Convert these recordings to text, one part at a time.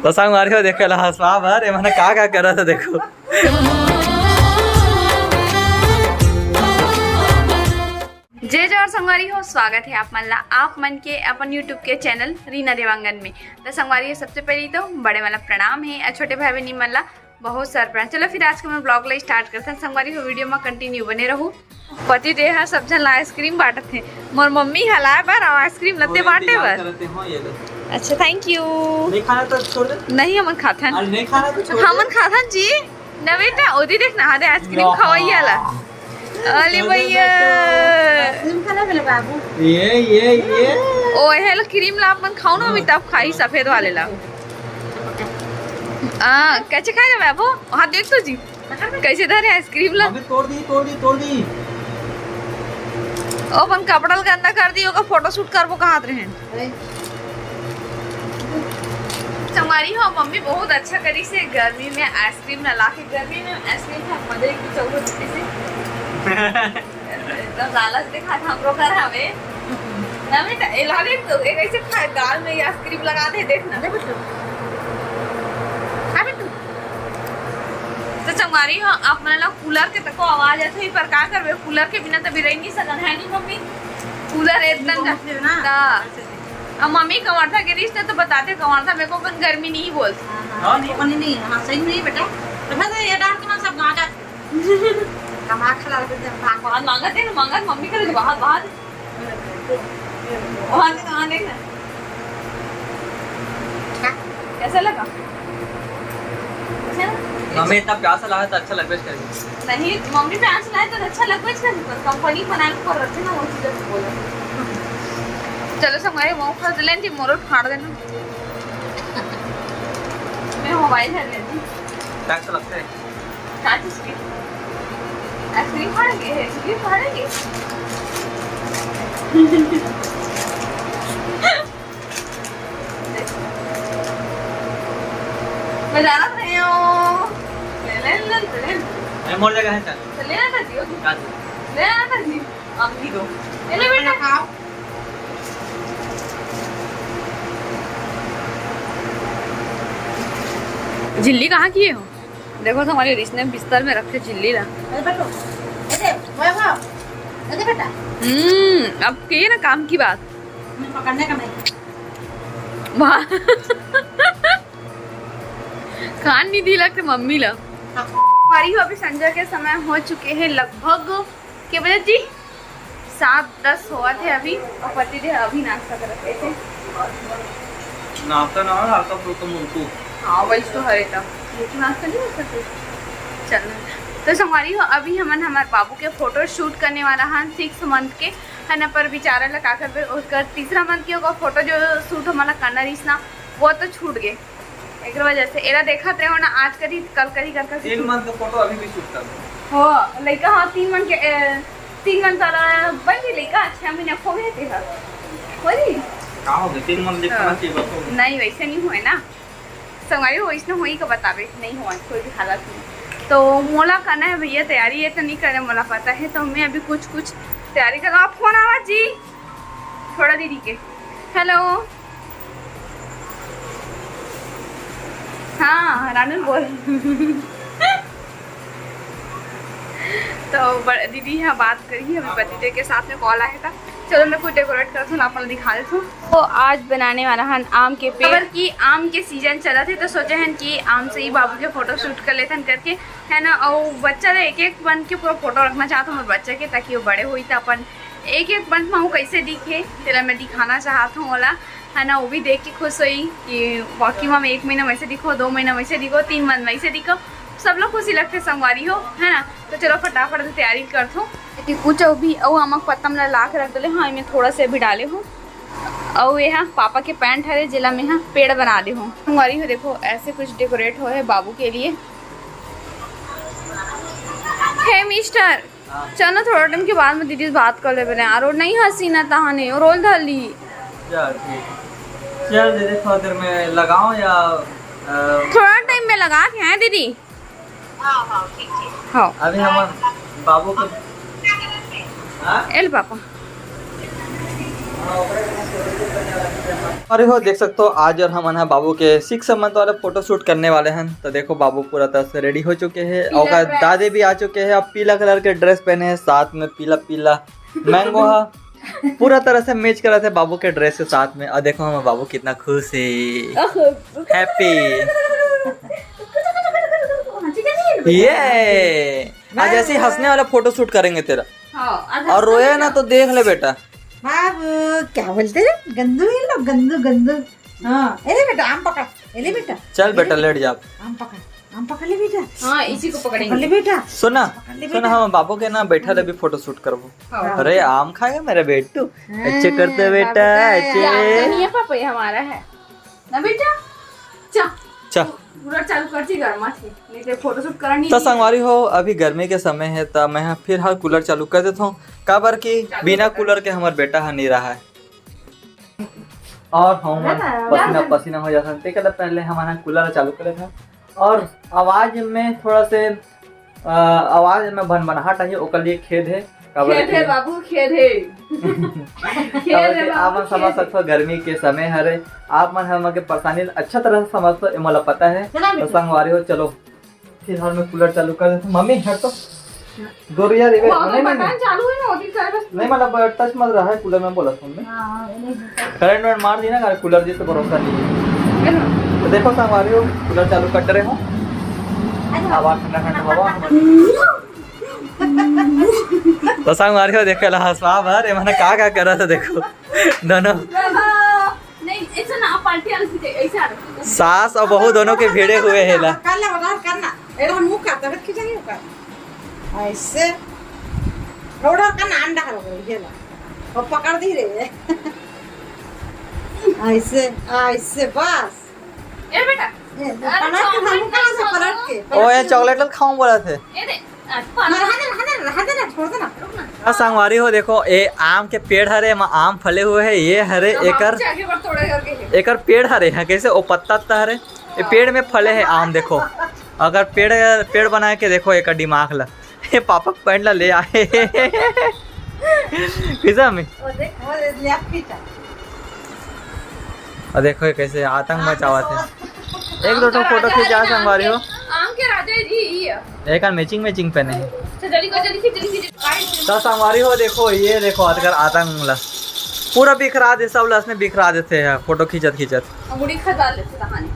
तो संगवारी हो देखो हंसवा भर मैंने का कर रहा था देखो। जय जोर संगवारी हो, स्वागत है आप मन ला आप मन के अपन यूट्यूब के चैनल रीना देवांगन में। तो संगवारी हो सबसे पहले तो बड़े वाला प्रणाम है और छोटे भाई बहनी मन ला बहुत सारा प्रणाम। चलो फिर आज के मैं ब्लॉग ला स्टार्ट करते हैं। संगवारी हो वीडियो में कंटिन्यू बने रहूँ। पति देह सब जन ला आइसक्रीम बांटत थे, मोर मम्मी हलाए बार आइसक्रीम लते बांटे बार। अच्छा थैंक यू। नहीं खाना तो छोड़ दे। नहीं हमन खाथन, नहीं खाना तो छोड़ दे। हमन खाथन जी न बेटा। ओदी देख ना दे आइसक्रीम खवाइया ला। अरे भैया ये ओ हेल क्रीम ला अपन खाओ ना, अभी तब खाई सफेद वाले ला। कैसे खाए ना बाबू? हाँ देख तो जी कैसे धरे आइसक्रीम ला। तोड़ दी ओ अपन कपड़ा गंदा कर दी होगा, फोटो शूट करबो कहाँ रहे। हमारी हो मम्मी बहुत अच्छा करी से गर्मी में आइसक्रीम ना ला के, गर्मी में आइसक्रीम खा मजे की चौको रोटी से एकदम लालच दिखा था हमरो घर हवे ना बेटा। ए ला देख तो एक ऐसे खाए दाल में आइसक्रीम लगा दे, देख ना देख तो चंगारी हो आप मन ला कूलर के तको आवाज आथे ही पर का करबे। कूलर के बिना तो रह नहीं सकन है नहीं मम्मी। कूलर एकदम ना अब मम्मी कवर्धा गिरीश ने तो बताते कवर्धा मेरे को अपन गर्मी नहीं बोलती। हां नहीं हां सही नहीं बेटा। तो मैं ये डाल के ना सब गांजा कमा खला के बहुत मांगते हैं, मांगा मम्मी करे बहुत बहुत बहुत कहां देखना कैसा लगा। हमें इतना प्यार से लाया तो अच्छा लगता है। नहीं मम्मी प्यार से लाए तो अच्छा लगता है। पर कंपनी बनाए पर रखे ना वो चीज बोला। चलो संगवारी वो खरीद लें थी, मोर फाड़ देना। मैं मोबाइल है लेती टैक्स लगता है। क्या चीज की आइसक्रीम फाड़ेंगे? आइसक्रीम फाड़ेंगे मैं जाना नहीं हूँ। मैं मोड़ जगह है चल। लेना था जी, लेना था जी। अम्मी दो ले बेटा खाओ। झिल्ली कहाँ किए हो? देखो तो हमारे रिश्ते में बिस्तर में रखे झिल्ली ला। बेटा अब कहिए ना काम की बात। पकड़ने का नहीं वाह खान नहीं दी लगते मम्मी ला। हमारी हो अभी संजय के समय हो चुके हैं लगभग के बजे जी 7-10 हुआ थे अभी। और पति देव अभी नाश्ता कर रहे थे। नाश्ता ना हल्का फुल्का मुंतू। हाँ वही तो है तब नाश्ता नहीं हो सकते। चलना तो हमारी हो अभी हमन हमारे बाबू के फोटो शूट करने वाला हन 6 मंथ के है ना। पर बेचारा लगा कर उसका तीसरा मंथ के होगा फोटो जो शूट हमारा करना रही ना वो तो छूट गए एक वजह से। एरा देखा थे हो ना आज करी कल करी कर 3 मंथ का फोटो अभी भी शूट कर हो लड़का। हाँ 3 मंथ के 3 मंथ वाला बन गई लड़का। 6 महीने खो गए थे वही कहाँ हो गए 3 मंथ दिखना चाहिए बस। नहीं वैसे नहीं हुए ना संगवारी हो इसने हुई का बतावे नहीं हुआ कोई भी हालत में। तो मोला करना है भैया तैयारी ये तो नहीं करे मोला पता है। तो मैं अभी कुछ तैयारी कर। आप फोन आवाज जी थोड़ा दीदी के। हेलो हाँ रानू बोल तो दीदी यहाँ बात करी अभी पतिदेव के साथ में कॉल आया था। चलो मैं कुछ डेकोरेट करती हूँ आप दिखा देती हूँ। तो आज बनाने वाला है आम के पेड़ की। आम के सीजन चला थे तो सोचे हैं कि आम से ही बाबू के फोटो शूट कर लेते हैं करके है ना। और बच्चा एक एक बन के पूरा फोटो रखना चाहता हूँ बच्चे के ताकि वो बड़े हुई तो अपन एक एक बन पाऊँ कैसे दिखे। तेरा मैं दिखाना चाहता हूँ वाला है ना। वो भी देख के खुश हुई कि वाकई में 1 महीना वैसे दिखो, 2 महीना वैसे दिखो, 3 मंथ वैसे दिखो। सब लोग खुशी लगते संगवारी हो है ना। तो चलो फटाफट से तैयारी करते हो कि कुछ भी और आमक पत्ता में ला के रख दे। हाँ इनमें थोड़ा से भी डाले हो और यहाँ पापा के पैंट हरे जिला में यहाँ पेड़ बना दे हो संगवारी हो। देखो ऐसे कुछ डेकोरेट हो है बाबू के लिए। हे मिस्टर चलो थोड़ा टाइम के बाद में दीदी से बात कर ले बने यार। और नहीं हसीना तहा नहीं और रोल धर ली। चल दीदी थोड़ा देर में लगाओ या थोड़ा टाइम में लगा के हैं दीदी। हाँ अभी हम बाबू को एल पापा अरे हो देख सकते हो आज और हम है बाबू के 6 मंथ वाले फोटो शूट करने वाले हैं। तो देखो बाबू पूरा तरह से रेडी हो चुके हैं और दादी भी आ चुके हैं। अब पीला कलर के ड्रेस पहने हैं, साथ में पीला पीला मैंगो है, पूरा तरह से मैच कर रहे थे बाबू के ड्रेस के साथ में। और देखो हम बाबू कितना खुश है, हैप्पी। ये आज ऐसे ही हंसने वाला फोटो शूट करेंगे तेरा। और रोया ना तो देख ले बेटा। बाबू क्या बोलते रे, गंदू ही लो, गंदू गंदू। हाँ अरे बेटा आम पकड़, ले बेटा चल बेटा लेट जा। आम पकड़ ले बेटा। हाँ इसी को पकड़ पकड़ेंगे। ले बेटा। सुना हम बाबू के ना बैठा रहे भी फोटो शूट करबो। अरे आम खाएगा मेरा बेटू, अच्छे करते बेटा अच्छे। नहीं है पापा, ये हमारा है ना बेटा। चल पूरा चालू कर दी गर्मा थी, नहीं तो फोटो शूट करा नहीं। तो संगवारी हो अभी गर्मी के समय है तो मैं फिर हर कूलर चालू कर देता हूँ। काबर की बिना कूलर के हमारे बेटा नहीं रहा है और हम पसीना पसीना हो जाता है। तो पहले हमारा कूलर चालू करे था और आवाज में थोड़ा से आवाज में भनभनाहट आई, ओकर लिए खेद है। खेद है बाबू, खेद है आप मन समझ सकते हो गर्मी के समय हरे, आप मन हम के परेशानी अच्छा तरह से समझते हो, मला पता है। तो संगवारी हो चलो फिर हर में कूलर चालू कर देते। मम्मी हट तो गोरिया रे नहीं चालू है ना, होती कर नहीं मतलब टच मत रहा है कूलर में, बोला तुमने करंट वर्ट मार दी ना, कूलर जैसे भरोसा नहीं है। तो देखो संगवारी हो कूलर चालू कर रहे हो, आवाज ठंडा ठंडा हवा। तो संगवारी हो देखो हंसवा भर मैंने का कर रहा था। देखो दोनों नहीं ऐसा ना पार्टी ऐसे आ सास और बहू दोनों के भिड़े हुए हैं ला। करना बगार करना एरो मुंह का तब खिंचाई का ऐसे रोड़ा करना अंडा करो ये ला और पकड़ दी रे ऐसे ऐसे बस। ए बेटा पलट के हम कहां से पलट के ओ ये चॉकलेट खाऊं बोला थे। ए दे रहा देना छोड़ देना रुक ना। संगवारी हो देखो ये आम के पेड़ हरे आम फले हुए हैं, ये हरे एकर पेड़ हरे हैं कैसे ओ पत्ता हरे, ये पेड़ में फले हैं आम। देखो अगर पेड़ बना के देखो एक दिमाग ला, ये पापा पैंट ला ले आए पिज्जा में। और देखो कैसे आतंक मचावा थे। एक दो फोटो खींचा संगवारी हो, आम के राजा जी एक मैचिंग पहने हैं। जल्दी तो संगवारी हो देखो ये देखो अगर आतंक ला पूरा बिखरा दे, सब लसने बिखरा देते हैं फोटो खींचत अंगूठी खा लेते कहानी।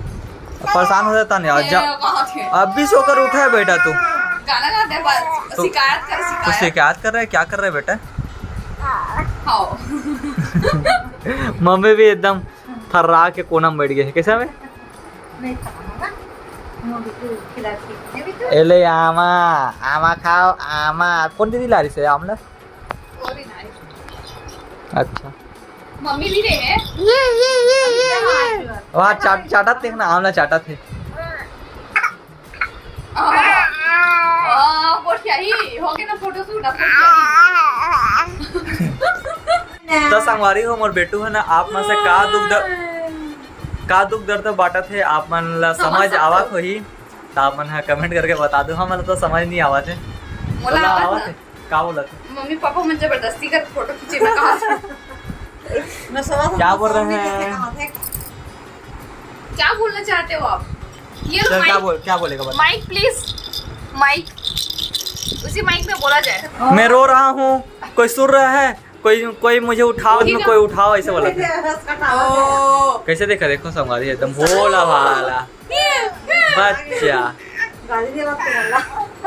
परेशान हो जाता नहीं। अब भी सोकर उठा है बेटा तू, गाना गाते हैं बस, तो शिकायत कर रहा है, क्या कर रहा है बेटा? मम्मी भी एकदम थर्रा के कोना में बैठ गए। कैसा में एले आमा आमा खाओ आमा। कौन दीदी ला रही से आमला? अच्छा मम्मी भी रहे हैं वहाँ चाटा थे ना, आमला चाटा थे। तो संगवारी हो मोर बेटू है ना, आप मन से का दुख दर्द बांटा थे आप मन ला समझ आवत होही तो आप मन कमेंट करके बता दो। हम तो समझ नहीं आवत है का बोला थे। मम्मी पापा मुझे जबरदस्ती कर फोटो खींचे मैं कहा क्या बोल रहे हैं, क्या बोलना चाहते हो आप? ये लो क्या बोलेगा बता। माइक प्लीज, माइक उसी माइक में बोला जाए। मैं रो रहा हूँ, कोई सुन रहा है, कोई मुझे उठाओ, कोई उठाओ ऐसे बोला था। कैसे देखा देखो संगवारी एकदम भोला भाला बच्चा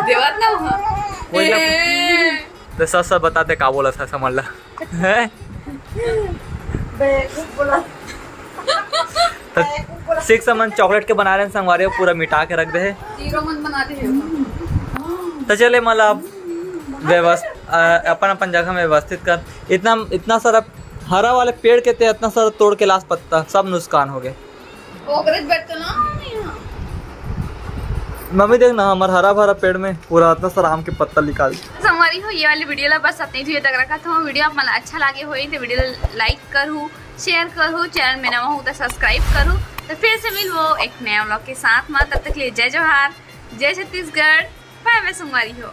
देवत ना तो सब बताते का बोला था समझ ला। तो 6 मंथ चॉकलेट के बना रहे हैं संगवारी, पूरा मिटा के रख दे है। तो चले मतलब अपन जगह में व्यवस्थित कर। इतना सारा हरा वाले पेड़ के थे, इतना सारा तोड़ के लाश पत्ता सब नुकसान हो गए। मम्मी देख ना हमारा हरा भरा पेड़ में पूरा इतना सारा आम के पत्ता निकाल। हमारी हो ये वाली वीडियो ला बस अपनी वीडियो तक रखा था। वीडियो आप मन अच्छा लगे हो तो वीडियो लाइक करूँ, शेयर करूँ, चैनल में नवा हूँ तो सब्सक्राइब करूँ। तो फिर से मिलूँ एक नया व्लॉग के साथ में, तब तक लिए जय जोहार, जय छत्तीसगढ़, बाय बाय संगवारी हो।